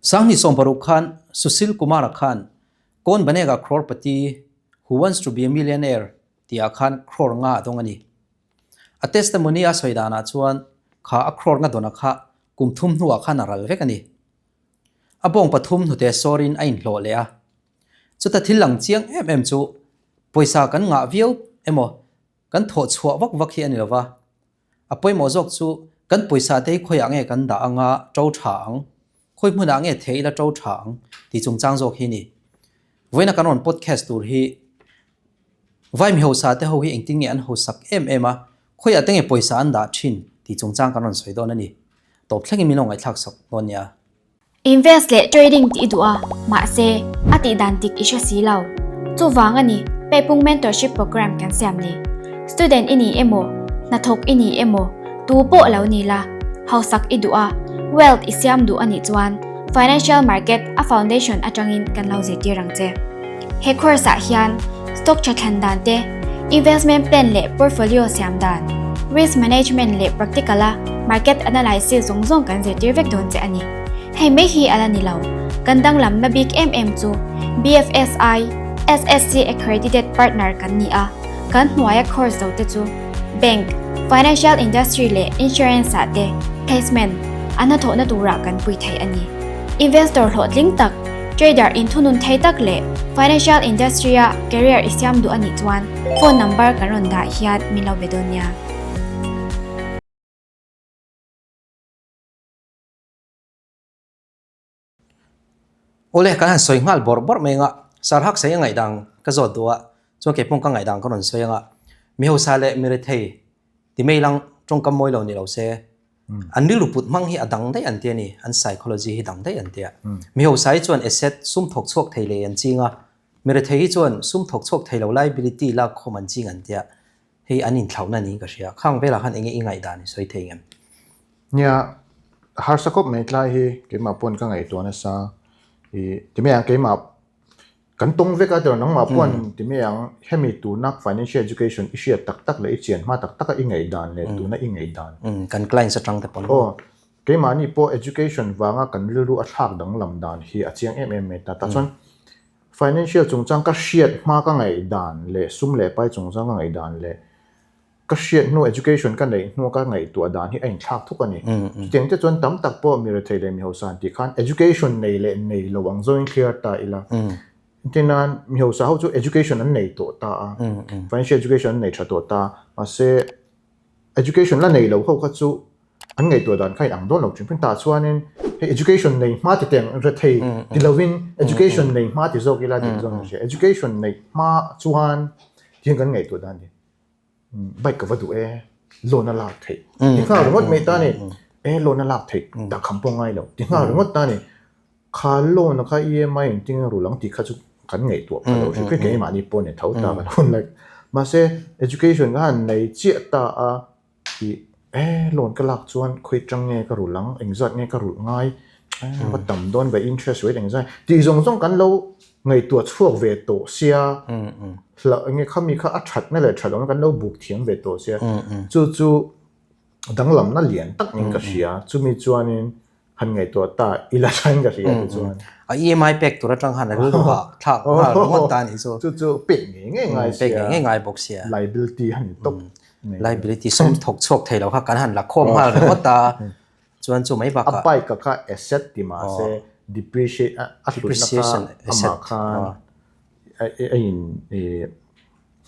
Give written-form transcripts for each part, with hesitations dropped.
Sangni Sombaru Khan, Susil Kumar Khan, Kon Banega Crorepati, who wants to be a millionaire, Tia Khan Cror Nga Dongani. A testimony as Soidana Chuan, Ka a Cror Nadonaka, Kumtum Nuakana Ralvekani. A bong patum to the sorin ain lolea. So that Tilang Chiang MM2, Poisa can nga view, emo, can thoughts who walk vaki and lova. A poem was also, can Poisa de Koyang and da anga, Zhou Chang. Khoi muna nge thei la trâu chang ti chung chang zo khi ni voina kanon podcast tur hi vai mi ho sa te ho hi engting nge an ho sak em a khoi ateng e poisa an da thin ti chung chang kanon soi don ani to thleng mi nongai thak sak non ya invest le trading ti dua ma se ati dan tik isha silaw chu wanga ni pepung mentorship program kan siam ni student ini emo na thok ini emo tu po law ni la hausak idua wealth isiam du ani chuan financial market a foundation atangin kan lau je ti rangche he course a hian stock chathan dan te investment plan le portfolio siam dan risk management le practical a market analysis zongzong kan je ti vek don che ani hei me hi ala ni lau kan dang lam na big chu BFSI SSC accredited partner kan ni a kan hnuaya course do te chu bank financial industry le insurance a te placement ana thona tura kan pui thai ani investor hotling tak trader in thunun thai tak le financial industry a career isyam du ani chuan phone number karon da hiat milaw bedonia ole kan soi ngal bor menga sarhak sai ngai dang ka zo duwa cho ke pong ka ngai dang kanon soi nga mi ho sa le mi re thei ti meilang trong kam moi lo ni lo se an nilu put mang hi adang dai an te ni an psychology hi dang dai an te mi ho sai chuan asset sum thok chok thei le an chinga mi re thei hi chuan sum thok chok thei lo liability la khom an ching an te hei anin thlauna ni ka ria khang vela khan enge ingai da ni soi thei ngam nya har sakop mai tlai hi ke ma pon ka ngai to na sa i ti me ang ke ma kan tong ve ka ter nang ma pon ti me ang hemi tu nak financial education issue tak le chen ma tak a ingai dan le tu na ingai dan kan client sa tang te pon ke ma ni po education wanga kan ru a thak dang lam dan hi a chiang me ta chon financial chungchang ka shiat ma ka ngai dan le sum le pai chungchang ka ngai dan le ka shiat no education ka nei no ka ngai tu dan hi ain thak thuk ani tiang te chon tam tak po mi re thei le mi ho san ti khan education nei le nei lo wang join clear ta ila tinan mi ho sa ho chu education an nei to ta financial education nei tha to ta ma se education la nei lo ho kha chu an ngai to dan khai ang don lo chin ta chuanin he education nei ma ti teng re thei ti lovin education nei ma ti zo kila ding zong she education nei ma chuan thiang kan ngai to dan ni bai ka vadu lo na la thei ti kha ro me ta ni lo na la thei da khampong ngai lo ti kha ro ta ni kha lo na kha EMI ting ru lang ti kha chu kan ngai to pa lo she ke ma ni po ne thau ta ba hun like ma se education ga nei chi ta a ti lon ka lak chuan khoi tang nge ka ru lang engzat nge ka ru ngai ba tam don ba interest rate engzai ti zong kan lo ngai tu chuak ve to sia la nge khami kha a that na le thadong kan lo buk thiam ve to sia chu danglam na lian tak ning ka sia chumi chuanin han ngai to ta ila thain ka sia chuan a EMI pack tu ra tang han ru ba thak ma ro ta ni so chu pe nge ngai sia nge ngai box sia liability han top liability sum thok chok thei lo kha kan han la khom ma ro ta chuan chu mai ba ka apai ka kha asset ti ma se depreciation asset kha in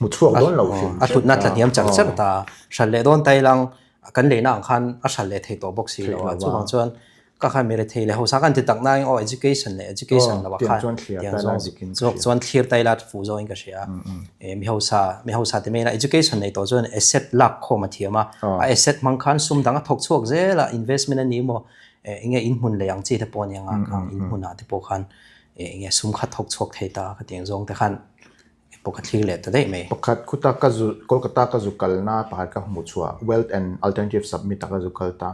mu chuak don lo shin a thut na tla diam chang chak ta shal le don tai lang kan le na khan a shal le thei to box hi lo chu bang chuan ka kha mere thei le ho sa kan ti tak na education la ba kha chuan clear tai lat fu zo in ka sia mi ho sa te me na education nei to chuan asset lak kho ma thiama a asset mang khan sum dang a thok chuak zela investment ani mo inge in hun le yang chi te pon yang a in hun a te po khan inge sum kha thok chuak thei ta ka tiang zong te khan pokat thil le ta dei me pokat khuta ka zu kolkata ka zu kalna pa ka mu chua wealth and alternative submit ka zu kalta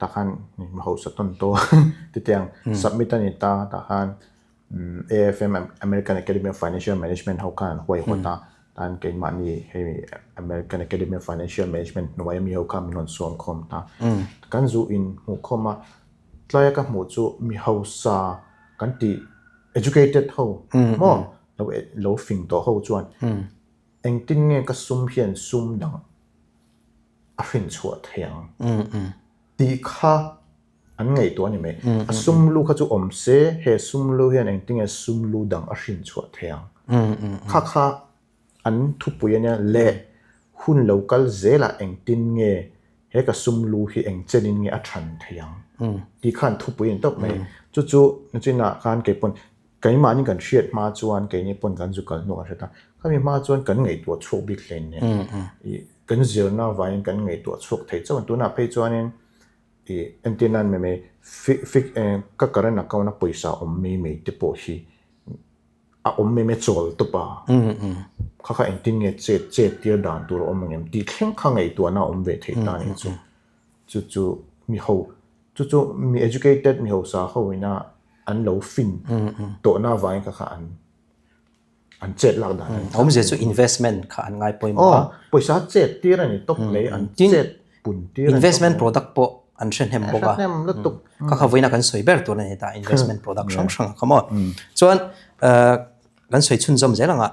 ta khan ni ma ho sa ton to ti tiang submit ani ta khan AFM American Academy of Financial Management ho kan hoi hota tan ke ma ni he American Academy of Financial Management no mi ho kan non som khom ta kan zu in hu khoma tlai ka mu chu mi ho sa kan ti educated ho mo lo fing to ho chuan eng tin nge ka sum hian sum dang a hrin chhuat thiang ti kha an ngei to ni me a sum lu kha chu om se he sum lu hian eng tinge sum lu dang a hrin chhuat thiang kha an thu puya le hun local zela eng tin nge he ka sum lu hi eng chenin nge a than thiang ti khan thu puin tok mai chu china khan ke pon kai ma ni kan hriat ma chuan ke ni pon kan zu kal no a ta khami ma chuan kan ngei to chhok bik len ne i kan zir na vai kan ngei to chhok thei chuan tu na phei chuan in i antinan me fik ka karan na kauna paisa om me te po hi a om me chol to pa kha eng tin nge che tir dan tur om ngem ti thleng kha ngei to na om ve thei ta ni chu mi ho chu mi educated mi ho sa ho ina an lo fin to na vai kha an chet lak dan om je chu investment kha an ngai poi ma paisa chet tir ani tok le an chet pun tir investment product po an shen hem boka la tuk kha voina kan soi ber to ne ta investment product sang khamo chuan kan soi chun jom zelanga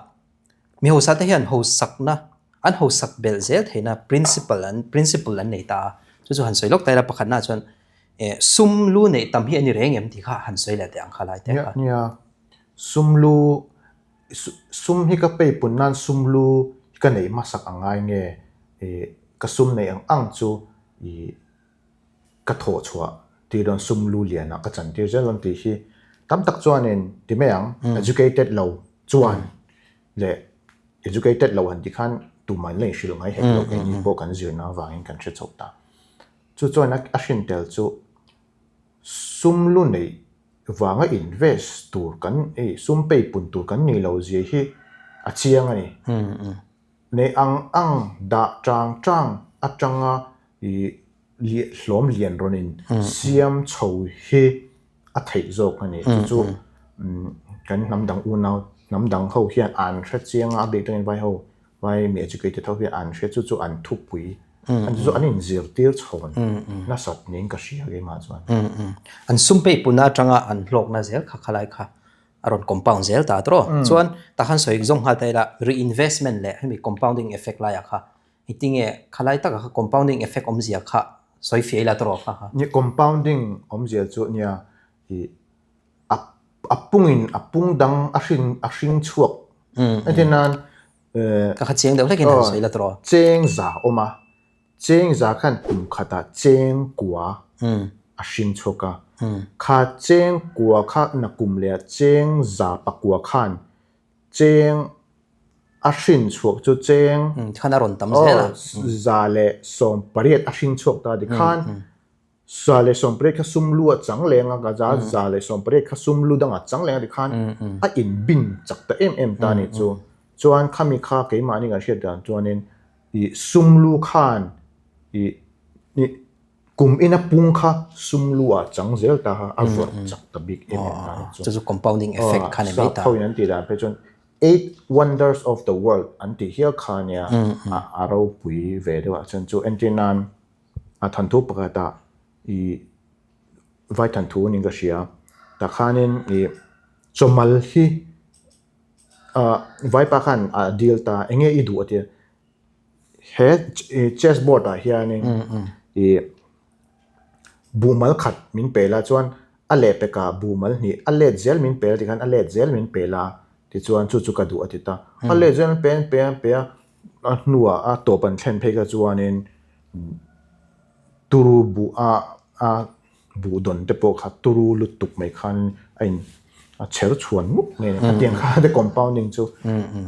mi ho sa te hian ho sakna an ho sak bel zel theina principle an nei ta chu han soi lok ta la pakhat na chuan sum lu nei tam hi ani reng em ti kha han soi la te ang khalai te kha nia sum hi ka pe pun nan sum lu ka nei ma sak angai nge ka sum nei ang chu i ka tho chua ti don sum lu liana ka chan ti zelon ti hi tam tak chuan in ti me ang educated lo chuan le educated lo han ti khan tu mai le shil ngai he lo ke ni po kan zir na wangin kan che chok ta chu chuan a shin tel chu sum lu nei wanga invest tur kan sum pe pun tur kan ni lo je hi a chiang ani ne ang da chang atanga i li hlom lian ronin siam chho hi a thei zok ani chu kan namdang unau namdang ho hian an thra chiang a bek ten vai ho vai mi educated ho hian an thra chu an thu pui an chu an in zir tir chhon na sat ning ka sia ge ma chuan an sumpe puna tanga an hlok na zel kha khalai kha aron compound zel ta tro chuan ta khan soi zong ha ta la reinvestment le hemi compounding effect la ya kha itinge khalai ta kha compounding effect om zia kha soi fi la tro kha ni compounding om zia chu nia i apung dang a hring chuak atinan ka kha cheng deuh lekin soi la tro cheng za oma cheng za khan kum khata cheng kwa a hring choka kha cheng kwa kha na kum le cheng za pa kwa khan cheng a hring chuak chu cheng khana ron tam zela za le som pariat a hring chuak ta di khan sa le som pariat kha sum lu a chang lenga ka za le som pariat kha sum lu dang a chang lenga di khan a in bin chak ta em ta ni chu chuan khami kha ke ma ni ga hriat dan chuanin i sum lu khan i ni kum ina pung kha sum lu a chang zel ta ha a vor chak ta big em ta ni chu compounding effect khan mai ta khoi nan ti dan pe chon 8 wonders of the world anti here khania a ro pui ve de wa chan chu antinan a than thu pakata i vai than thu ning ga sia ta khanin i chomal hi vai pa khan a deal ta enge i du ate he chessboard a hianin i bumal khat min pela chuan a le pe ka bumal ni a le zel min pel ti khan a le zel min pela ti chuan chu ka du atita a le zel pen pe a nuwa a to pan thlen phe ka chuanin turu bu a bu don te po kha turu lu tuk mai khan ain a cher chuan muk nge a tiang kha de compounding chu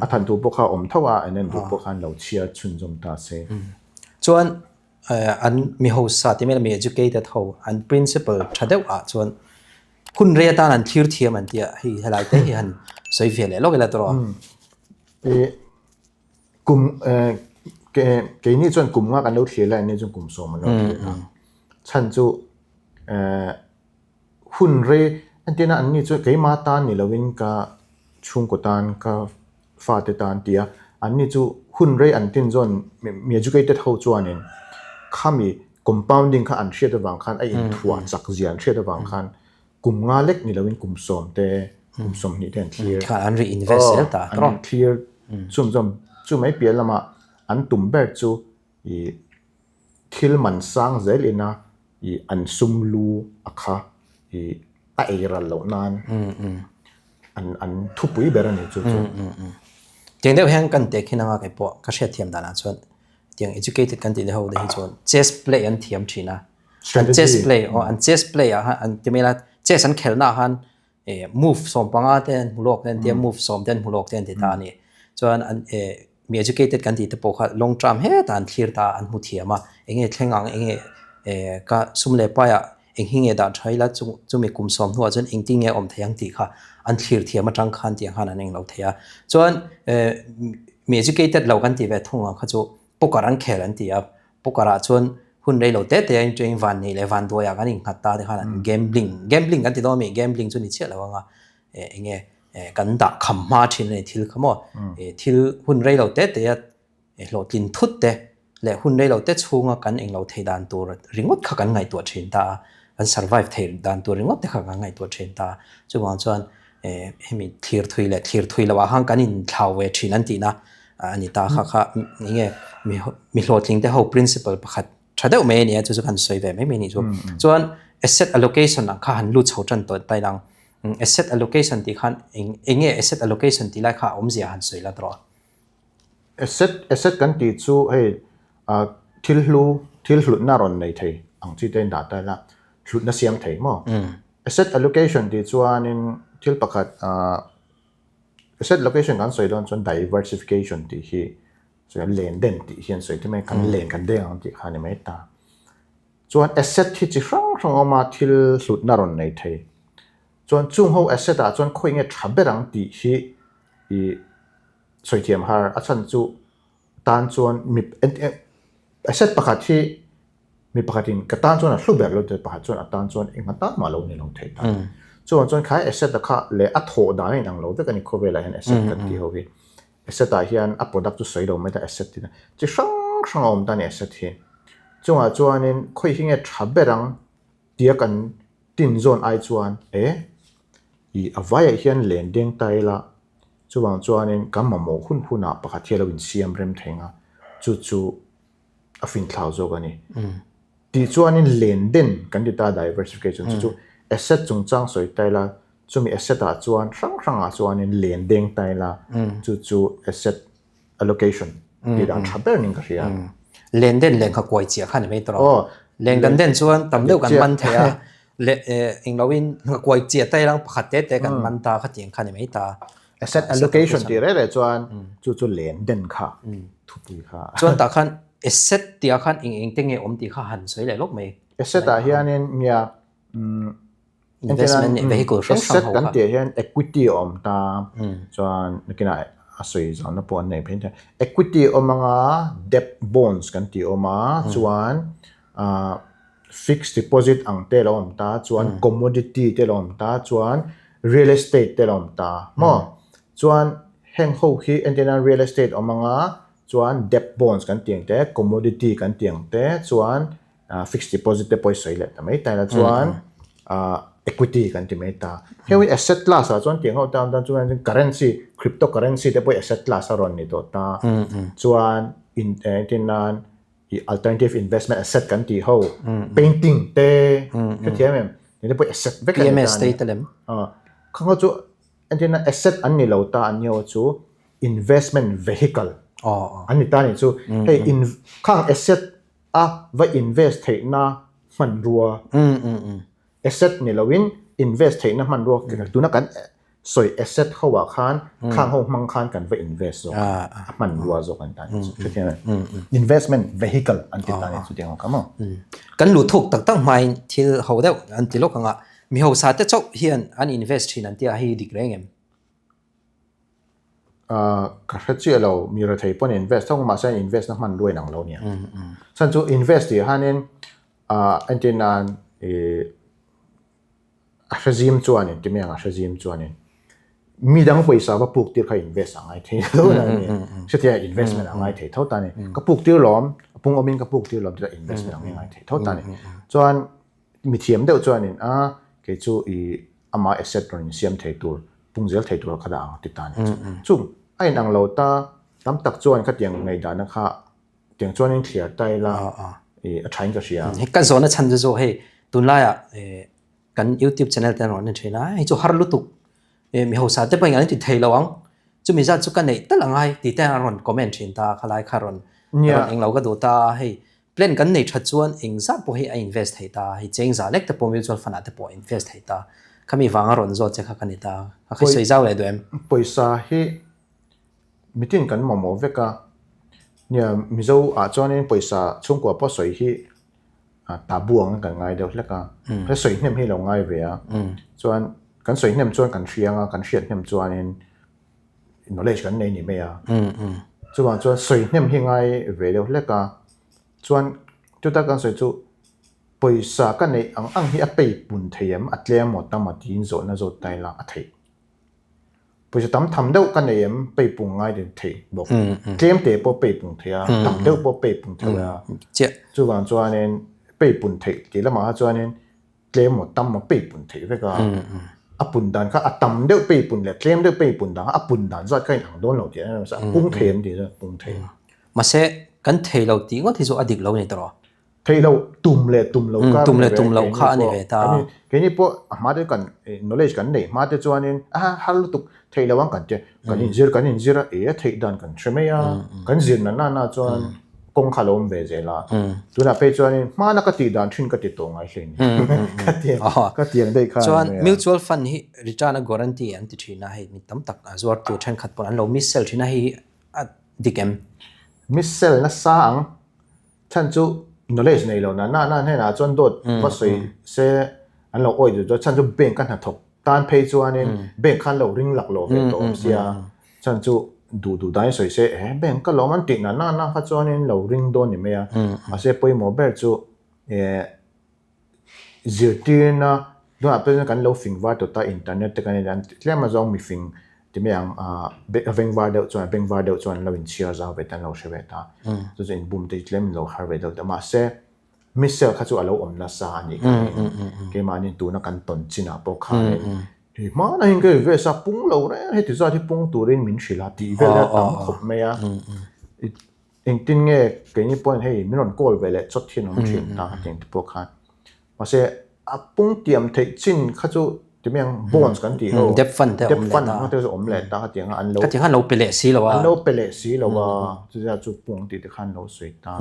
a than tu po kha om thawa anen bu po khan lo chia chun jom ta se chuan an mi ho sa ti me educated ho an principle thadeu a chuan kun re ta an thir thiam an tia hi helai te hi han soi ve le lo la tro e kum ke ni chuan kum nga kan lo thlela ni chuan kum so man lo thlela chan chu hun re antina an ni chu ke ma ta ni lovin ka chung ko tan ka fa te tan tia an ni chu hun re an tin zon mi educated ho chuanin khami compounding kha an hriat awang khan ai in thua chak zian hriat awang khan kum nga lek ni loin kum som te kum som ni ten clear kha an reinvest sel ta tro an clear chum chu mai pial lama an tum ber chu I thil man sang zel ina I an sum lu akha I a era lo nan an thu pui ber ani chu tiếng deuh hang kan te khina nga kai po ka hria thiam dana chuan tiếng educated kan ti le ho de hi chuan chess play an thiam thina an chess play o an chess play a an timela chess an khelna han move som panga ten mulok ten tiam move som ten mulok ten ti ta ni chuan an mi educated kan ti te po kha long term he tan thlir ta an mu thiama enge thlengang enge ka sumle pa ya eng hinge da thaila chu mi kum som hu chuan eng tinge om thayang ti kha an thlir thiama tang khan ti han an eng lo thaya chuan mi educated lo kan ti ve thunga kha chu pokaran khel an ti a pokara chuan hun rei lo te in train van ni le van do ya kan ing khatta de khan gambling kan ti do mi gambling chu ni che lawanga enge kan da khamma thin nei thil khamo thil hun rei lo te ya lo tin thut te le hun rei lo te chunga kan eng lo thei dan tur ringot kha kan ngai tu thin ta an survive thei dan tur ringot te kha kan ngai tu thin ta chuwang chuan hemi thlir thui lawa hang kan in thlau we thin an ti na ani ta kha nge mi hlotling te ho principle pakhat thadeu me ni chu kan soi ve me ni chu chuan asset allocation na kha han lu chho tan to tai lang asset allocation ti khan enge asset allocation ti lai kha omzia han soi la tro asset kan ti chu hey thil hlut na ron nei thei ang chi ten da ta la hlut na siam thei mo asset allocation ti chuan in thil pakhat asset allocation kan soi don chuan diversification ti hi so len den ti hian soi ti mai kan len kan de ang ti khani mai ta chuan asset hi chi hrang oma thil hlut na ron nei thei chuan chung ho asset a chuan khoi nge thaberang ti hi I soi thiam har a chan chu tan chuan mi asset pakhat hi mi pakhatin ka tan chuan a hlu ber lo te pakhat chuan a tan chuan enga ta ma lo ni lo thei ta chuan khai asset a kha le a tho da nei nang lo te kan kho vela hian asset kan ti ho hi asset a hian a product chu soi lo mai ta asset ti na chi hrang om ta ni asset hi chuan in khoi hi nge thaberang tia kan tin zone ai chuan I avaya hian len deng tai la chuan in kamamo hun pakhat hialo in siam rem thenga chu a fin thlau zo gani ti chuan in len den kan ti ta diversification chu asset chung chang soi tai la chumi asset a chuan hrang a chuan in len deng tai la chu asset allocation ti dang thaber ning ka ria len den len kha koi chia khan mai tro len dan den chuan tam deuh kan man thaya le englawin koi chia tai lang pakhat te kan man ta kha tiang khan mai ta asset allocation ti re chuan chu len den kha thupi kha chuan ta khan asset tia khan eng tenge om ti kha han soi le lok mai asset a hianin mia investment vehicle asset kan ti hian equity om ta chuan nikina asoi zan na pon nei phen equity omanga debt bonds kan ti oma chuan fixed deposit ang te lom ta chuan commodity te lom ta chuan real estate te lom ta mo chuan heng ho hi entena real estate omanga chuan debt bonds kan tiang te commodity kan tiang te chuan fixed deposit te poi soi le ta mai ta la chuan equity kan ti mai ta hewi asset class a chuan tiang ho ta chuan currency cryptocurrency te poi asset class a ron ni to ta chuan intenan alternative investment asset kan ti ho painting te ka thiam ni poi asset vek PMS te telem khang chu entena asset an ni lo ta an yo chu investment vehicle an ni ta ni chu hey khang asset a va invest thei na man ruwa asset ni lowin invest thei na man ruwa tu na kan soi asset hawa khan khang ho mang khan kan va invest zo man ruwa zo kan ta ni chu investment vehicle an ti ta ni chu tiang kamo kan lu thuk tak mai thil ho deuh an ti lok anga mi ho sa te chok hian an invest thin an tia hi dik rengem ka hrechi lo mi ra thei pon invest thong ma sa invest na man ruai nang lo nia san chu invest ti hanin antinan a regime chuanin ti me anga regime chuanin มีดังไปสาวปลูกตีเขา invest อะไรที่เท่านั้นนี่เสีย investment อะไรที่เท่านั้นนี่ก็ปลูกตีล้อมปุ่งอมินก็ปลูกตีล้อมที่ investment อะไรที่เท่านั้นนี่จวนมีเทียมเดียวจวนนี่เกี่ยวกับอีอามา asset ตัวนี้เสียมเทียตัวปุ่งเจลเทียตัวขดาติดตามจุ่มไอ้นางเราตาตั้มตักจวนก็เตียงในด้านนะคะเตียงจวนนี่เทียได้ละใช้ก็เสียกันสอนฉันจะโซ่ให้ตุนไล่กัน YouTube channel แต่หนอนนี่ใช่ไหมไอ้จู่ฮาร์ลุตุกมีหัวสาแต่เป็นอย่างนี้ติดเทระวังจู่มีจัดจุกันไหนแต่ละไงติดแต่หนอนคอมเมนต์ชินตาขลายคารอนเองเราก็ดูตาให้เปลี่ยนกันในชัดชวนเองซับพอให้ invest ให้ตาให้เจงซาเล็กแต่พอ mutual fund แต่พอ invest ให้ตาเขามีฟังอารมณ์จดจะกันนี่ตาเขาใช้เจ้าเลยด้วยปอยซาให้มิตินกันหมอเวกาเนี่ยมิเจ้าจวนนี่ปอยซาช่วงกว่าพอสวยที่ตาบวงกันง่ายเดียวแล้วก็แล้วสวยเนี่ยให้เราง่ายไปจวนกันสวยเนี่ยจวนกันเชียงกันเชียดเนี่ยจวนนี่ knowledge กันในนี่ไม่จวนสวยเนี่ยให้ง่ายไปเดียวแล้วก็จวนจุดกันสวยจุปอยซากันในอังที่ไปปุ่นเทียมอัดเลี้ยหมดตั้งมาที่โซนนั่นโซนไตละอัดที่ปอยซาทำเดียวกันในไปปุ่งง่ายเดียวที่บอกเตรียมเตะพอไปปุ่งเทียทำเดียวพอไปปุ่งเทียจวนนี่ไปปุ่นเทกี่แล้วมาจวนนี้เคลมหมดตั้มมาไปปุ่นเทไปก็ปุ่นดันก็ตั้มเดียวไปปุ่นเลยเคลมเดียวไปปุ่นดันปุ่นดันจอดก็ยังโดนเราเดียวนะปุ่งเทมดีเลยปุ่งเทมมาเสกันเทเราตีก็ที่สุดอดีตเราเนี่ยตลอดเทเราตุ่มเลยตุ่มเราตุ่มเลยตุ่มเราข้านี่เองตาแค่นี้พอมาด้วยกัน knowledge กันเนี่ยมาด้วยจวนนี้ฮัลโหลตุกเทเราวังกันเจ้กันอินซีร์เทดันกันใช่ไหมกันซีร์นั่นน่ะจวนกงขลุ่มเบเจล่าตัวน่ะไปจวนนี้มานักติดดันชินก็ติดตรงไอ้เช่นก็เตียงได้ค่ะจวน mutual fund ที่ return guarantee อันที่ชินะให้มีตั้มตักจวดตัวฉันขัดปนอันเรา miss sell ชินะให้ดิเกม miss sell นั่นสร้างฉันจู knowledge ในเรานั่นให้น่ะจวนโดดว่าสวยเสอันเราโอ้ยจูฉันจูแบ่งกันหัดทบตอนไปจวนนี้แบ่งกันเราริงหลักโลเวตัวเสียฉันจูดูได้สวยเสียแบ่งก็เรามันติดนั่นเขาจวนนี้เราริงโดนนี่ไม่มาเสียไปโมเบลจูจีตีนะดูอ่ะเป็นกันเราฟิงว่าตัวตาอินเทอร์เน็ตกันนี่ดันเรียกมาจงมีฟิงที่ไม่ยังเบ่งว่าเดียวจวนเบ่งว่าเดียวจวนเราอินเชียร์จะเอาไปแต่เราเชื่อตาตัวจริงบูมที่เล่มเราหาไปเดียวแต่มาเสียมิเซลเขาจะเอาเราอมนัสานี่กันเกี่ยมานี่ตัวนักการต้นจีน่าปกครองมาในเงี้ยเวสาปุ่งเราเนี่ยให้ที่จะที่ปุ่งตัวเรนมินชิลาตีเวลาตั้งขบไม่อะเองติงเงี้ยเกี่ยนี่ปอนให้มินอนโกลไปเลยชุดที่น้องชินตาเกี่ยที่ปกครองมาเสียปุ่งเตรียมเทชินเขาจะที่ไม่ยังบอนส์กันที่เขาเด็บฟันเขาจะอมเล็ดตาเกี่ยอันเราเราเปลี่ยนสีแล้วว่าอันเราเปลี่ยนสีแล้วว่าจะจุดปุ่งที่ที่ขันเราสวยตา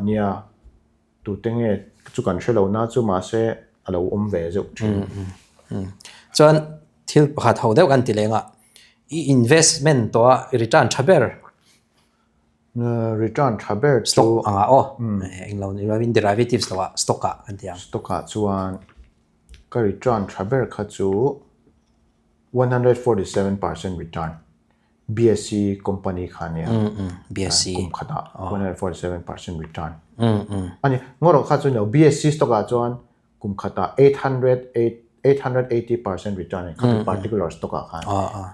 เนี่ยตัวเต็งเงี้ยจุกันเชื่อเราน่าจะมาเสียเราอมเวจุชินจนที่ขาดเท่าเดียวกันตีเลงอ่ะ investment ตัว return ทับเบอร์ return ทับเบอร์ stock อ๋อเองเราเป็น derivatives ตัว stock กันที่ยัง stock จวนก็ return ทับเบอร์เขาจู147% return BSC company คันเนี่ย BSC กุมขนาด147% return อันนี้งั้นเราเขาจูเนี่ย BSC stock จวนกุมขนาด880% return เนี่ยคือ particular stock ค่ะ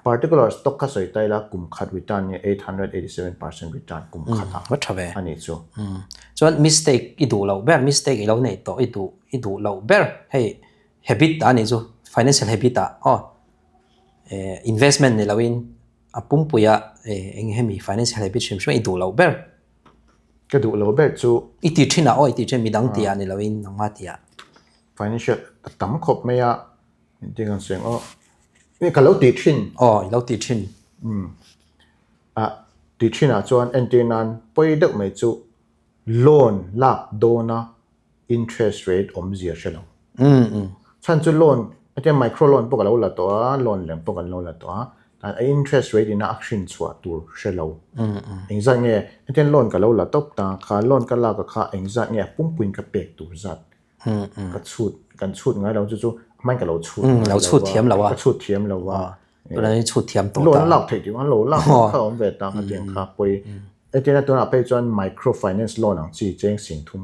particular stock เขาใส่ได้ละกุมขัด return เนี่ย887% return กุมขัดวัดเท่าไหร่อันนี้จูส่วน mistake อีดูเรา bear mistake เราเนี่ยตัวอีดูเรา bear ให้ habit อันนี้จู financial habit อ๋อinvestment เนี่ยเราอินปุ่มปุยเองให้มี financial habit ช่วยอีดูเรา bear ก็ดูเรา bear จูอีตีชินอีตีชินมีดังตีอันนี้เราอินนังมาตีfinancial ตั้มขบไม่อะที่กันเสียงนี่ก็เราติดชินเราติดชินติดชินจวนเอ็นตีนันไปเด็กไม่จูโลนลักโดนะ interest rate เสียเช่นฉันจูโลนไอ้ที่ micro loan พวกเราละตัวโลนเหลี่ยมพวกเราละตัวแต่ไอ้ interest rate นี่ action ชัวตัวเช่นเราเองจะเงี้ยไอ้ที่โลนกับเราละตบตาค่าโลนกับเรากับค่าเองจะเงี้ยปุ่มปุ่นกับเปกตัวจัดก็ชุดไงเราจู่ๆไม่กับเราชุดเทียมเราว่าชุดเทียมเราว่าตัวนั้นชุดเทียมตัวโลนหลักเทียมว่าโลนหลักเขาเวทตามเตียงครับไปไอ้ที่นั่นตัวนั้นไปจน micro finance loan อ่ะจีเจงสิงทุ่ม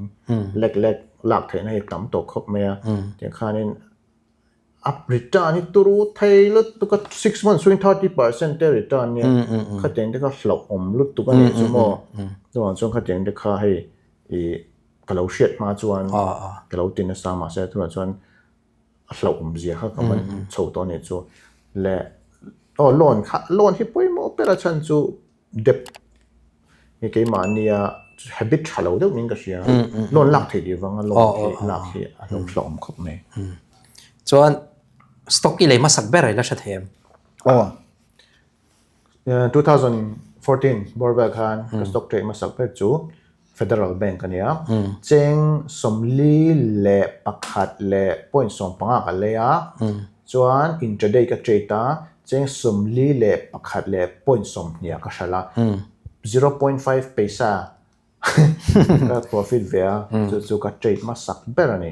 เล็กๆหลักเทียมให้ต่ำตกครบไหมอ่ะเตียงค่านี่ up return it turu thei lut tu ka 6 months swing 30% te return ne kha teng de ka hlok lut tu ka ni chu mo chuan chung kha teng de kha hei I kalau shet ma chuan kalau tin sa ma se tu chuan hlok zia kha ka man chho to ne chu le loan hi poi mo pera chan chu dep ni ke ma nia habit thalo de min ka sia loan lak thei di wanga loan lak hi a lo hlom khop me chuan stock I le ma sak ber la sha them 2014 borba khan ka stock trade ma sak ber chu Federal Bank ania cheng somli le pakhat le point som panga ka le ya chuan intraday ka trade ta cheng somli le pakhat le point som nia ka shala 0.5 paisa ka profit vea chu ka trade ma sak ber ani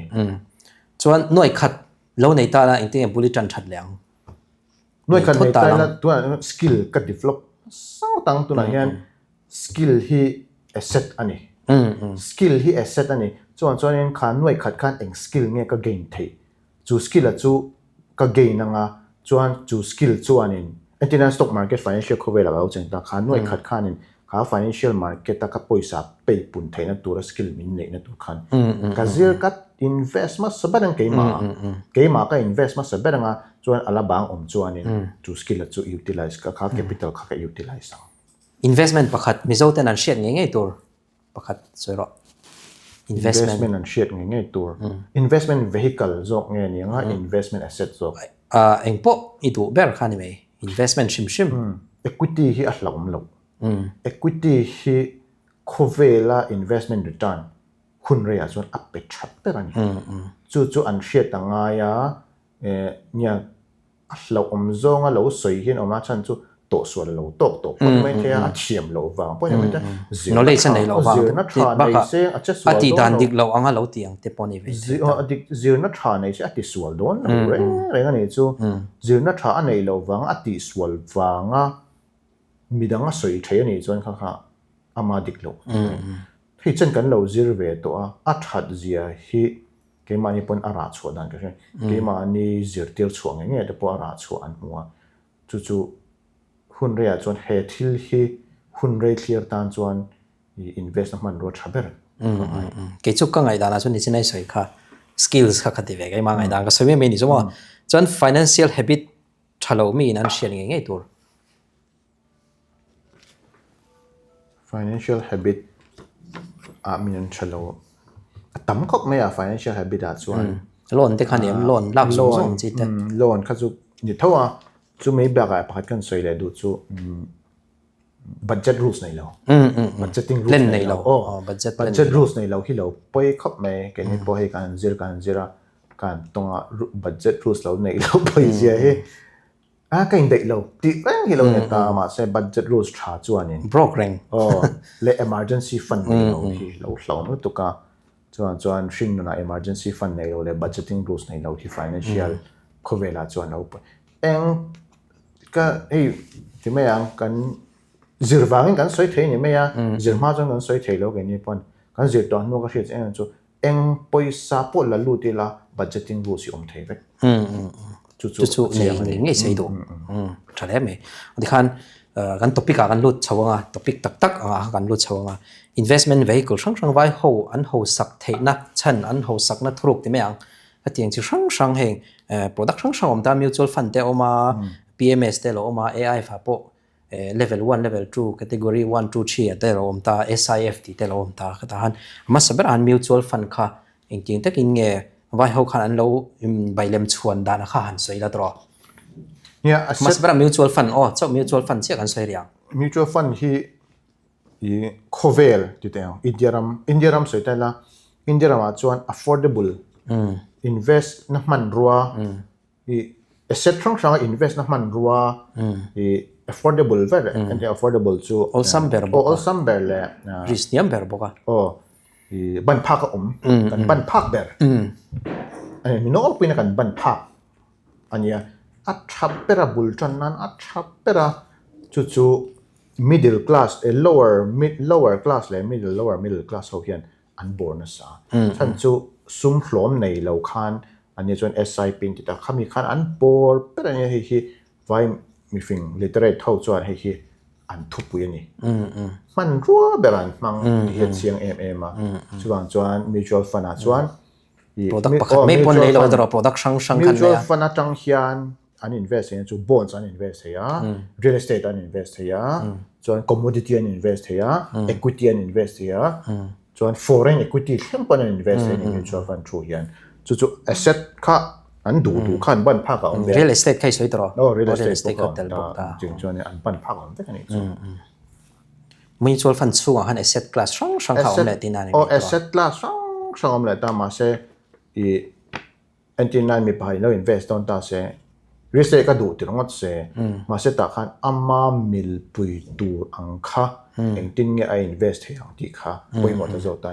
chuan noi khat lo nei ta la ingte bulletin that liang noi khat nei ta la tu skill ka develop sao tang tu na hian skill hi asset ani skill hi asset ani chuan in khan noi khat khan eng skill nge ka gain thei chu skill a chu ka gain anga chuan chu skill chuan in antina stock market financial cover la au chen ta khan noi khat khan in kha financial market ta ka poisa pay pun theina tur skill min nei na tur khan ka zir kat invest ma sabarang keima ka invest ma sabaranga chuan ala bang chuan in chu skill a chu utilize ka kha capital kha ka utilize investment pakhat mizo ten an share nge tur pakhat soiro investment and share nge tur investment vehicle zok nge ni nga investment asset zok engpo itu ber khani me investment shim equity hi a hlawm lo equity hi khovela investment return khun re a chuan a pe that per ani chu an share tanga ya nya a hlawm zonga lo soi hin oma chan chu to sual lo tok pon mai the a thiam lo wang pon mai ta knowledge nei lo wang na tha nei se a che sual ati dan dik lo anga lo tiang te poni ve dik zir na tha nei se ati sual don re nga nei chu zir na tha nei lo wang ati sual wanga midanga soi the ani chuan kha ama dik lo hi chen kan lo zir ve to a that zia hi ke mani pon ara chho dan ka ke mani zir tir chuang nge te po ara chho an huwa chu hun rea chuan he thil hi hun re clear tan chuan invest na man ro thaber ke chu ka ngai dana chu ni chinai soi kha skills kha khati ve ga ma ngai dan ka sobe me ni zo chuan financial habit thalo mi nan share nge tur financial habit a min thalo tam khop me a financial habit a chuan loan te khaniam loan lak loan chi te loan kha chu ni thawa chu mai ba ga pakhat kan soi le du chu budget rules nei lo budgeting rules nei lo budget rules nei lo hi lo poi khop me ke ni po he kan zira kan tonga budget rules lo nei lo poi zia he a kain dei lo ti rang hi lo ne ta ma se budget rules tha chuan in brokering le emergency fund nei lo hi lo hlawm tu ka chuan shing na emergency fund nei lo le budgeting rules nei lo hi financial khovela chuan lo eng ka ei ti me yang kan zirwang kan soi thei ni me ya zirma jong kan soi thei lo ge ni pon kan zir to no ka hri eng chu eng poisa po la lu ti la budgeting rules om thei ve chu nge sei do thale me di khan kan topic a kan lut chawanga topic tak anga kan lut chawanga investment vehicle sang vai ho an ho sak theina chan an ho sak na thruk ti me yang atiang chi sang heng product sang om ta mutual fund te oma PMS te lo oma AI fa po level 1 level 2 category 1 2 3 te lo om ta SIFT te lo om ta ta han ma saber an mutual fund kha engking takin nge vai ho khan an lo bailem chuan da na kha han soi la tro ya ma saber mutual fund so mutual fund che kan soi riang mutual fund hi khovel ti te indiaram soi ta la indiaram a chuan affordable invest na man ruwa asset sang invest na man ruwa affordable ver and affordable chu all some ber le risniam ber boka ban phak kan ban phak ber ani no pina kan ban phak ania a thapera bulchan nan a thapera chu middle class a lower class le lower middle class ho hian an bonus a chan chu sum hlom nei lo khan อันนี้ส่วน SI ปินติดตาข้ามีขันอันปอร์เป็นอันนี้ให้ไว้มีฟิง literate เท่าส่วนให้อันทุบปุยนี่มันรัวแบบนั้นมังเห็ดเสียงมาส่วน mutual fund ส่วน product ประคับไม่ปนเลยเราจะรอ product ช่างกันเลย mutual fund จังเฮียนอัน invest เนี่ยส่วน bonds อัน invest เฮีย real estate อัน invest เฮียส่วน commodity อัน invest เฮีย equity อัน invest เฮียส่วน foreign equity เข้มปนอัน invest ใน mutual fund ช่วยเฮียนส่วน asset ค่ะอันดูขันบันพักเอา real estate ใครสวยตลอด real estate ก็เดลบอกตา จริงส่วนอันบันพักเอาได้กันนี่ mutual fund สูงหัน asset class ช่างเขาเลยที่นั่น asset class ช่างเลยตามมาเสอันที่นั่นมีไปแล้ว invest ตอนตาเสreal estate ก็ดูที่ตรงนั้นเสมาเสตาขันอามามิลปุยตูอังค่ะเองที่เนี่ย invest ให้อังที่ค่ะปุยหมดจะจบได้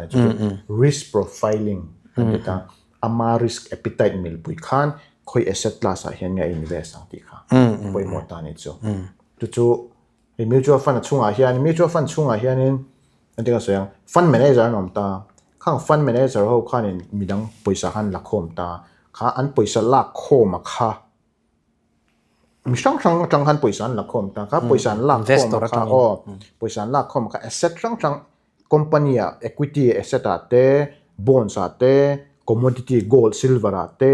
risk profiling อันนี้ต่างอามา risk appetite มิลปุยขันคุย asset class เห็นเนี่ย invest อังที่ค่ะปุยหมดตานี่จู่mutual fund ช่วงอาเฮียน mutual fund ช่วงอาเฮียนนี่อันที่ก็เสียง fund manager น้ำตาข้าง fund manager เขาข้านี่มีดังปุยสาหันหลักโคมตาข้าอันปุยสลักโคมค่ะมีช่างหันปุยสันหลักคมตาครับปุยสันหลักคมค่ะปุยสันหลักคมค่ะ asset ช่าง company equity asset อาเต้ bonds อาเต้ commodity gold silver อาเต้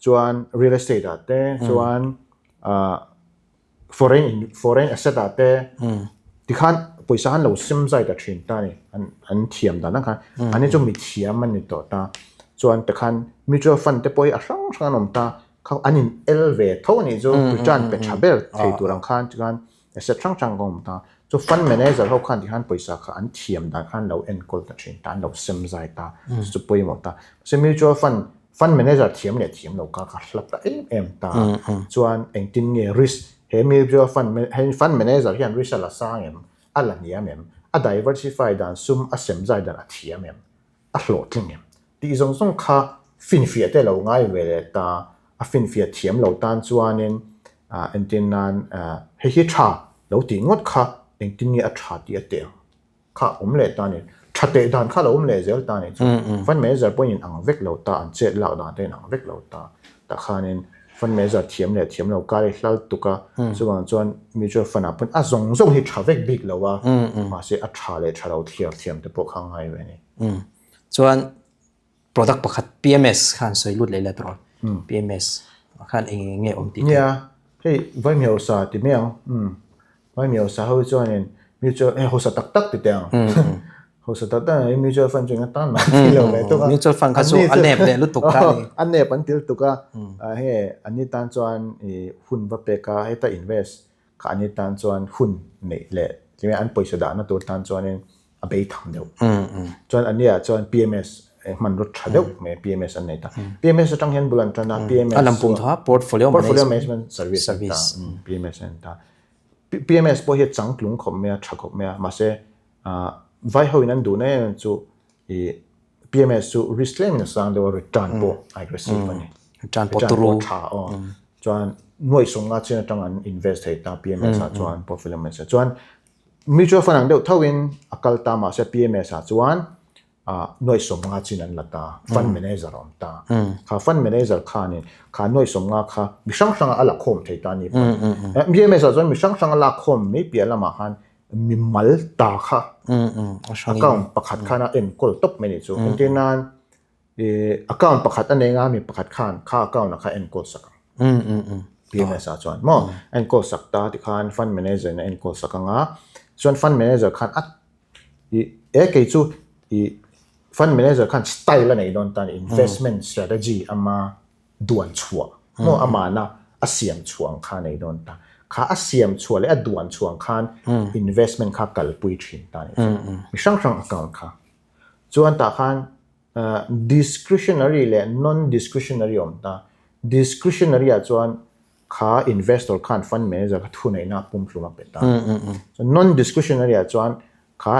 ส่วน real estate อาเต้ส่วน foreign asset อาเต้ที่ขันปุยสันเราซิมใจแต่ชินตานี่อันเทียมตานะครับอันนี้จะมีเทียมมันนี่ต่อตาส่วนแต่ขัน mutual fund แต่ปุยช่างนมตาเขาอันนี้ elevate เท่านี้จะจานเป็นชาเบลที่ตัวรังคันที่กันแต่เสร็จช่างก็มตาจะ fund manager เขาคันที่ขันปล่อยสักอันเทียมด้านขันเราencode ตัดสินตาเราเซมใจตาจะปล่อยหมดตาซึ่ง mutual fund manager เทียมเนี่ยเทียมเราก็ขัดลับตาตาส่วนเองทิ้งเนี่ย risk เห็น mutual fund manager ที่อัน risk ละสร้างอะไรเนี่ยอัน diversify ด้านซุ่มอันเซมใจด้านเทียมอันโหลดเนี่ยที่ส่งค่าฟินเฟียแต่เราง่ายเวลตาฟินเฟียเทียมเราตานจวนเนี่ยอันที่นั้นให้ฮิชาเราตีงดค่ะเองที่นี่อัชาดีเตียงค่ะเลยตานเนี่ยชัดเจนด้านค่ะเราเลยเจอตานเนี่ยฟันเมเจอร์พอยินอังเวกเราตาอันเจ็ดเราด้านเดินอังเวกเราตาแต่ค่ะเนี่ยฟันเมเจอร์เทียมเราการเล่าตุกะส่วนจวนมีจวนฟันเป็นส่งฮิชาเวกบิ๊กเราว่ามาเสียอัชาเลยชาเราเทียมแต่พวกข้างในเว้ยนี่จวน product ประคัด PMS ขันสวยรุดเลยละตลอดPMS ขันเองเงี้ยตีเนี่ยเฮ้ยไว้มีอุตสาห์ติเมียงไว้มีอุตสาห์เขาจวนเนี่ยมีจวนเขาสตักติดเตียงเขาสตักมีจวนฟันจงตั้งมาที่เราเลยตัวก็มีจวนฟันเขาสู้อันเนบเนี่ยรุดตุกกันอันเนบอันที่รุดตุกก็เฮ้ยอันนี้ตั้งจวนหุ้นวัปเปกาให้ตั้ง invest ค่ะอันนี้ตั้งจวนหุ้นเนี่ยแหละที่อันปล่อยสดานะตัวตั้งจวนเนี่ยเอาไปทำเดียวจวนอันนี้จวน PMSมันรถชัดเดียวไม่ PMS อันไหนตา PMS จังเห็นบุลันตา PMS อันลำพูนท้า portfolio management service PMS อันตา PMS พอเห็นจังกลุ่มของเมียชักของเมียมาเสียไว้เขาอินันดูเนี่ยจู่ PMS จู่ risk claim เนี่ยสั่งเดี๋ยว return พอ aggressive นี่ return พอตัวช้าจวนหน่วยส่งงานเช่นจังอัน invest ให้ตา PMS จวน portfolio management จวน mutual fund เดี๋ยวเท่าวินอักลตามาเสีย PMS จวนหน่วยสมงานจีนันละตาฟันเมเนเจอร์อมตาข้าฟันเมเนเจอร์ข้านี่ข้าหน่วยสมงานข้ามีช่างอะไรคมที่ตานี่มีเมสจะมีช่างอะไรคมไม่เปลี่ยนละมาฮันมีมัลตาข้าก็ประคัดข้านะเอ็นกอลตบไม่ได้จู่ที่นั้นก็ประคัดอันนี้งามีประคัดข้าก็นะข้าเอ็นกอลสักพีเอ็มเอสจวนมั่งเอ็นกอลสักตาที่ข้าฟันเมเนเจอร์เอ็นกอลสักงาส่วนฟันเมเนเจอร์ข้ากี่จู่fund manager ขันสไตล์ละไหนโดนตาน investment strategy อามาด่วนชัวโมอามานะอาเซียมช่วงข้าในโดนตาข้าอาเซียมชัวและด่วนช่วงข้า investment ข้ากัลปุยชินตานี่มีช่าง account ข้าส่วนตาขันdiscretionary และ non discretionary อมตา discretionary อ่ะส่วนข้า investor ขัน fund manager ข้าทุนในหน้าปุ่มสุมาเป็นตา non discretionary อ่ะส่วนข้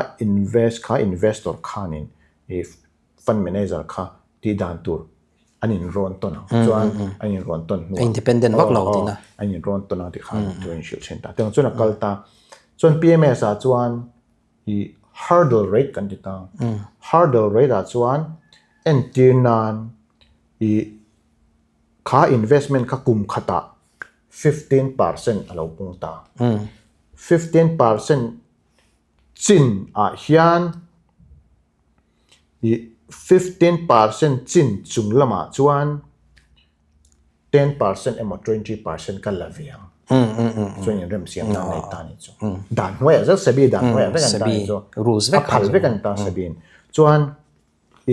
า investor ข้านี่fund manager ค่ะที่ด่านตัวอันนี้ร้อนต้นส่วนอันนี้ร้อนต้น independent วักเราดีนะอันนี้ร้อนต้นที่ข้าตัวอินชิวเซนต์แต่ส่วนนักตาส่วน PMS ส่วน hurdle rate กันที่ตั้ง hurdle rate ส่วน เอ็นตีนาน kha investment kha kum khata 15% alo pung ta 15% chin a hian i 15% chin chung lama chuan 10% emo 20% ka laviang so in rem siam na nei ta ni chu dan hoi za sebi dan hoi ve kan ta ni chu rules ve phal ve kan ta sebin chuan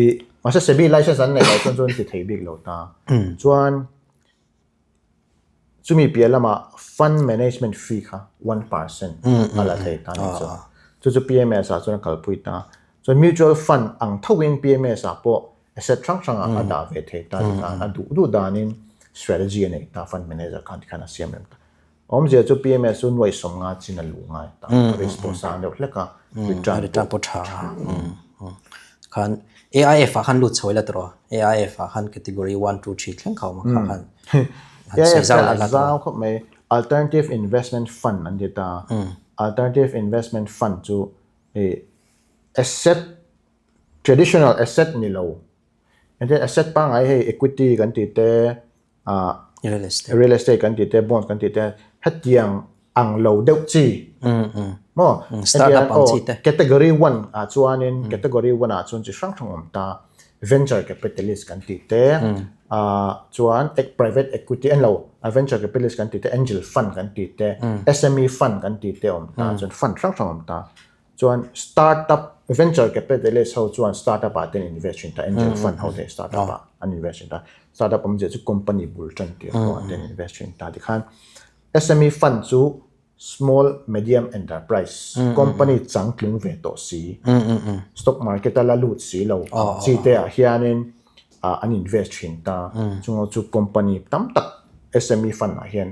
i masa sebi license an nei chuan chuan ti thei big lo ta chuan chumi pialama fund management fee kha 1% ala thei ta ni chu chu PMS a chuan kalpui ta so mutual fund ang thawin PMS a po asset thang a da ve thei ta a du danin strategy nei ta fund manager kan khana siam lem ta om je chu PMS un wai som nga chin a lu ngai ta responsible ne hleka return po tha khan AIF a khan lu choi la tro AIF a khan category 1 2 3 thleng khaw ma khan AIF a zau kho mai alternative investment fund an data alternative investment fund chu asset traditional asset ni lo and then asset pa ngai he equity kan ti te real estate kan ti te bond kan ti te hatiang ang lo deuh chi mo startup ang chi te category 1 a chuanin category 1 a chun chi sang thangom ta venture capitalist kan ti te chuan private equity and lo venture capitalist kan ti te angel fund kan ti te SME fund kan ti te om ta chun fund sang thangom ta chuan startup venture capitalist ho chuan startup a ten invest in ta angel fund ho te startup a an invest in ta startup om je chu company bul chan ti ho ten invest in ta dikhan SME fund chu small medium enterprise company changtlung ve to si stock market ala lut si lo chi te a hianin an invest in ta chungo chu company tam tak SME fund a hian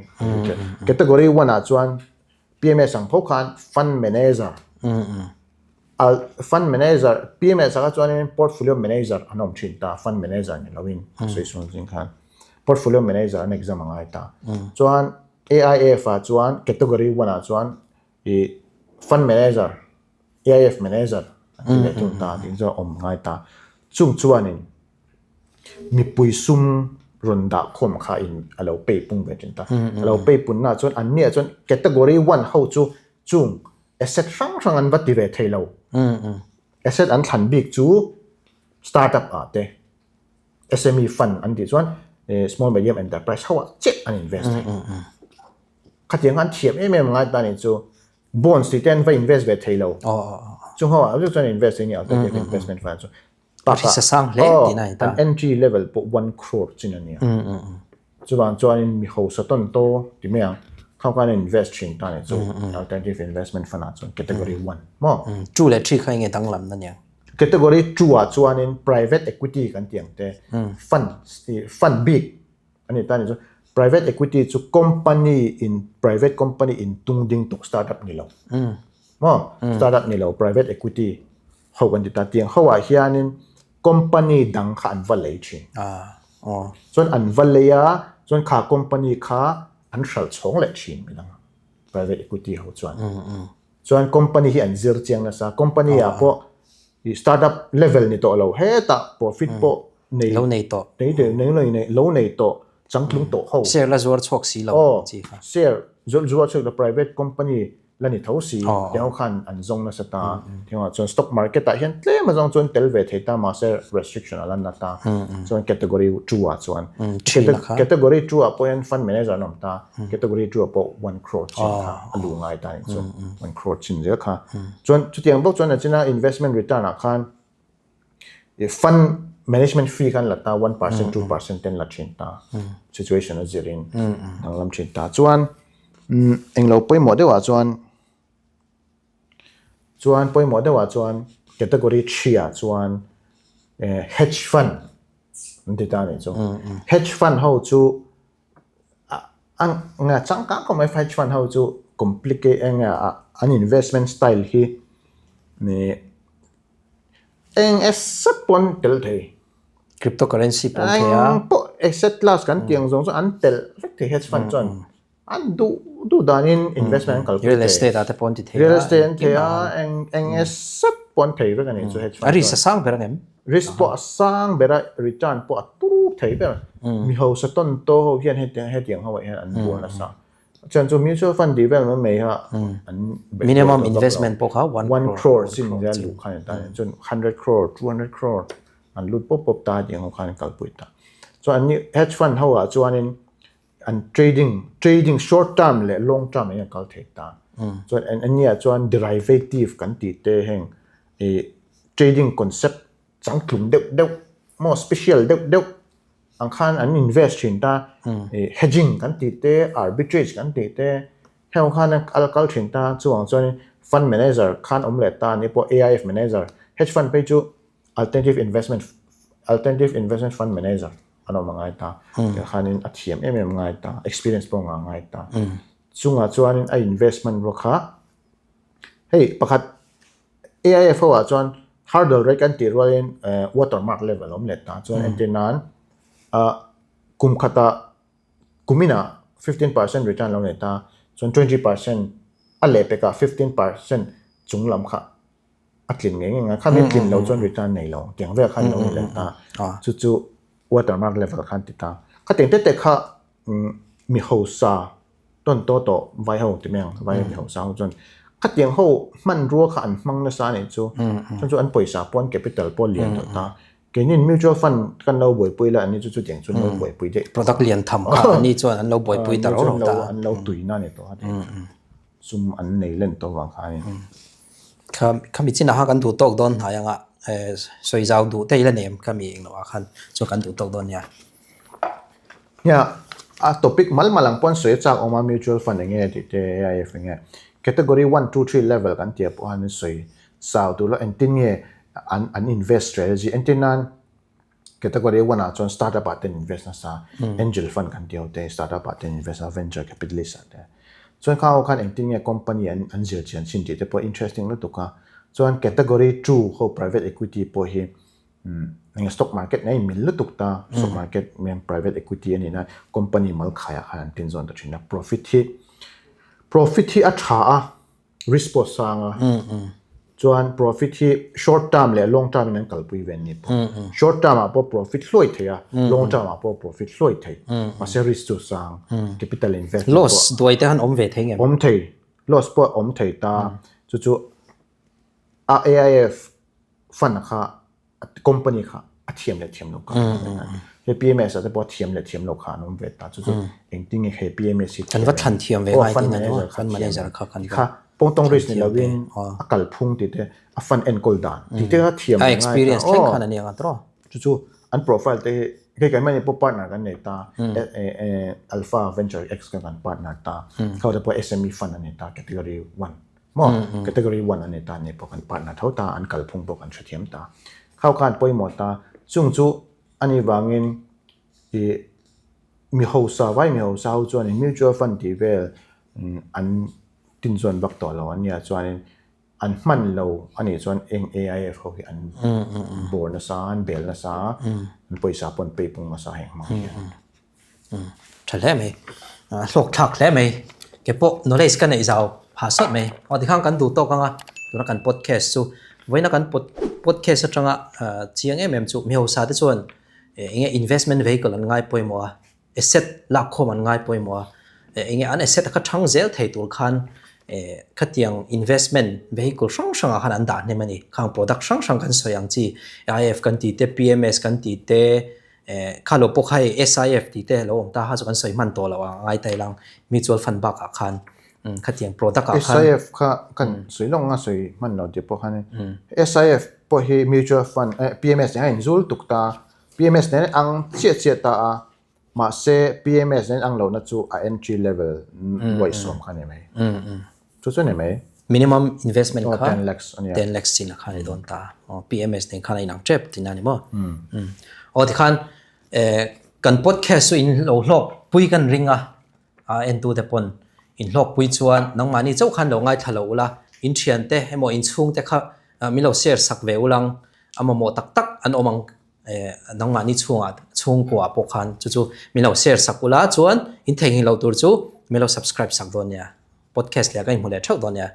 category 1 a chuan PMS ang phokhan fund manager fund manager PMS aka chuan portfolio manager anom thin ta fund manager ni lawin soisun jing khan portfolio manager an exam angai ta chuan AIF a chuan category 1 a chuan i fund manager AIF manager le tu ta ding zo om ngai ta chung chuanin mi puisum ronda khom kha in alo pe pung ve tin ta alo pe pun na chuan an nia chuan category 1 ho chu chung asset sang an vati ve thailo asset an than big chu startup a te SME fund an ti chuan small medium enterprise ho check an invest khatiang an thiam ngai ta ni chu bonds ti ten va invest ve thailo chung ho a chuan invest in alternative investment fund chu sa sang le ti nai ta an entry level po 1 crore chin ania chuan mi ho saton to ti meang khau kan invest chin ta ni chu alternative investment fund a chuan category 1 mo chu le thi khai nge danglam na nya category 2 a chuan in private equity kan tiang te fund big ani ta ni chu private equity chu private company in tungding tok startup ni lo mo startup ni lo private equity ho kan ti ta tiang ho a hianin company dang kha an valei chin chuan an valeya chuan kha company kha an hral chhong le thin mi lang private equity ho chuan company hi an zir chiang na sa company a po startup level ni to lo he ta profit po nei lo nei to nei lo nei to changtlung to ho share la zuar chok si lo chi kha share zuar chok the private company lani thosi teo khan an zong na sata teo chon stock market ta hian tle ma zong chon tel ve theta ma se restriction ala na ta chon category 2 a chuan category 2 a point fund manager nom ta category 2 a po 1 crore chin kha alu ngai ta ni so 1 crore chin je kha chon chutiang bok chon achina investment return a khan fund management fee kan lata 1% 2% ten la chin ta situation a zirin anglam chin ta chuan englo poimo dewa chuan poimo dewa chuan category 3 a chuan hedge fund ndita ni chu hedge fund ho chu ang nga changka ko mai hedge fund ho chu complicate an investment style hi ni eng sapon tel thei cryptocurrency po kaya po asset class kan tiang zong so an tel effect hedge fund chuan an du danin investment calculate real estate ate pon ti thei real estate thea eng sapon ปอนเทย์กันนี่จะ hedge fund อันนี้สร้างเป็นไง risk ปอสร้างเบระ return ปอตู้เทย์เป็นมีเขาสต้นโตเขาเขียนให้เตียงเขาไว้อันบัวละซะจนจะ mutual fund ดีแบบมันไม่ฮะอัน minimum investment พวกเขา 1 crore สิ่งจะลูกคันตาจน100 crore 200 crore อันลุดปุ๊บตาเตียงเขาคันกัลปุยตาส่วนอันนี้ hedge fund เขาอ่ะส่วนอัน trading short term และ long term เนี่ยกัลเทตาส่วนอันนี้ส่วน derivative กันตีเตะแห่งtrading concept สังคมเด็ก more special เด็กอังคารอัน invest ชินตาhedging กันตีเตะ arbitrage กันตีเตะเฮาคันอัลกัลชินตาส่วน fund manager คันอมเลตานี่พวก AIF manager hedge fund ไปจู alternative investment fund manager อันนั้นมังไงตาคันนี้อัดเทียมมังไงตา experience ปงมังไงตาส่วนไอ้ investment ราคาเฮ้ยประคัด AIF ว่าส่วน hurdle rate กันตีรวยwatermark level อมเลตาส่วนอันที่นั้นกุมขตากุมินะ 15% return ลงเลตาส่วน 20% อันเล็กกับ 15% จุงลำค่ะอัดกลิ่นเงี้ยข้าไม่กลิ่นเราจน return ในเราเตียงเวลขั้นเราเลตาจู่ๆ watermark level ขั้นติดตาข้าเตียงแต่ข้ามีหัวซาต้นโตไว้หัวที่เมียงไว้มีหัวซาจนข้าเตียงหัวมันรัวขันมังนะซาเนี่ยจู่อันป่วยซาป้อน capital ป้อนเหรียญตัวตาเกี่ยนี่ mutual fund กันเราบ่อยปุยแล้วอันนี้จู่ๆเตียงเราบ่อยปุยเด็ก product เรียนทำค่ะอันนี้ส่วนอันเราบ่อยปุยแต่เราตาอันเราตุยนั่นเนี่ยตัวซุ่มอันในเล่นตัววางขายข้ามีที่น่ากันดูตกโดนหายังอ่ะสวยเจ้าดูแต่ละเนี่ยข้ามีเองหรอคันส่วนกันดูตกโดนเนี่ยtopic มาลังป้อนสวยจากออกมา mutual fund อย่างเงี้ยที่ AIF อย่างเงี้ย category 1 2 3 level กันเทียบอันนี้สวยสาวตัวแล้วอันที่เนี่ยอัน invest strategy อันที่นั้น category 1อ่ะจน startup อ่ะinvest นะซะ angel fund กันเดียวแต่ startup อ่ะinvest นะ venture capitalist อ่ะส่วนเขาคันอันที่เนี่ย company อันเจียนชินที่แต่พอ interesting แล้วตัวก็ส่วน category 2เขา private equity พอเห็นใน stock market เนี่ยมีแล้วตุกตา stock market มี private equity อันนี้นะ company มันขายอาคารที่ส่วนตัวชินนะ profit ที่อัตรา risk ปอสางส่วน profit ที่ short term และ long term นั้นกัลปุยเวนนี่ short term อ่ะพอ profit ลอยเทีย long term อ่ะพอ profit ลอยเทียมาเสีย risk ตัวสาง capital investment loss ด้วยแต่หันอมเวทเงี้ยอมเทีย loss พออมเทียตาจู่ๆ AIF fund ค่ะ company ค่ะเทียมและเทียมโลกาเฮ้ย PMS อาจจะพอเทียมและเทียมโลกาน้องเวทตาจู่ๆเองติ้งเฮ้ย PMS อันว่าทันเทียมเวทฟัน manager ค่ะกันค่ะปงตรง risk นี่เราวินกัลพุ่งติดฟั fund end goal ด่านติดก็เทียมexperience แข่งขันนี่กันตรอจู่ๆอัน profile ที่เฮ้ยกันไม่ได้พบ partner กันเนี่ยตาAlpha Venture X กัน partner ตาเขาจะพอ SME fund อันนี้ตา category 1มั้ง category 1อันนี้ตาเนี่ยพวกกัน partner เท่าตาอันกัลพุ่งพวกกันเทียมตาเข้าการปล่อยหมดตาซึ่งจู่อันนี้วางินมีหัวซาไว้มีหัวซาจวน mutual fund ที่เวลอันตินส่วนบักต่อเราอันนี้จวนอันมันเราอันนี้จวนเอง AIF เขาคืออันโบนัสอันเบลนัสอันปล่อยซาปนไปปุ่งมาซาแห่งมาใช่แล้วไหมโลกทักแล้วไหมเก็บพวก knowledge กันในเจ้าภาษาไหมเอาที่ข้างกันดูโต๊ะกันอ่ะดูนักกัน podcast ซูไว้นักกัน podcast จังอ่ะเชียงเอ็มจูมีหัวซาที่ส่วนinvestment vehicle อันง่ายป่วยมัว asset หลักข้อมันง่ายป่วยมัวอัน asset ก็ทั้งเซลล์ไทยตัวคันขัดยัง investment vehicle ช่างๆอันด่านเนี่ยมันนี่ข้าง product ช่างๆกันสวยอย่างที่ IF กันตีเต PMS กันตีเตข้าเราพวกให้ SIF ตีเตเราตาหาจากกันสวยมันตัวเราง่ายแต่ลัง mutual fund บักอาคารขัดยัง product อาคาร SIF ค่ะกันสวยลงอ่ะสวยมันเราเดี๋ยวพวกให้ SIF พวกให้ mutual fund PMS เนี่ยให้ซูลตุกตาPMS เนี่ยอังเสียตามาเซ PMS เนี่ยอังเรานัดจู entry level ไว้สมคันไหมจู่ๆเนี่ยไหม minimum investment ค่ะ10 lakhs 10 lakhs สินะคันโดนตาPMS เนี่ยคันนังเจ็บที่นั่นนี่มั้งที่คันกัน podcast อินโลกปุยกันริงเอ็นตัวเดปอนอินโลกปุยชวนน้องมานี่เจ้าคันเราง่ายทะลุละอินเชียนเตให้โมอินชุ่งเตค่ะมีเราเสียสักเวลลังโมตักอันอมังน้องมานี่ช่วงกว่าพวกคันจู่ๆมีเราแชร์สักกุลาชวนอินเทงเราตัวจู่มีเรา subscribe สักตัวเนี่ย podcast เรียกกันหมดเลยเท่าตัวเนี่ย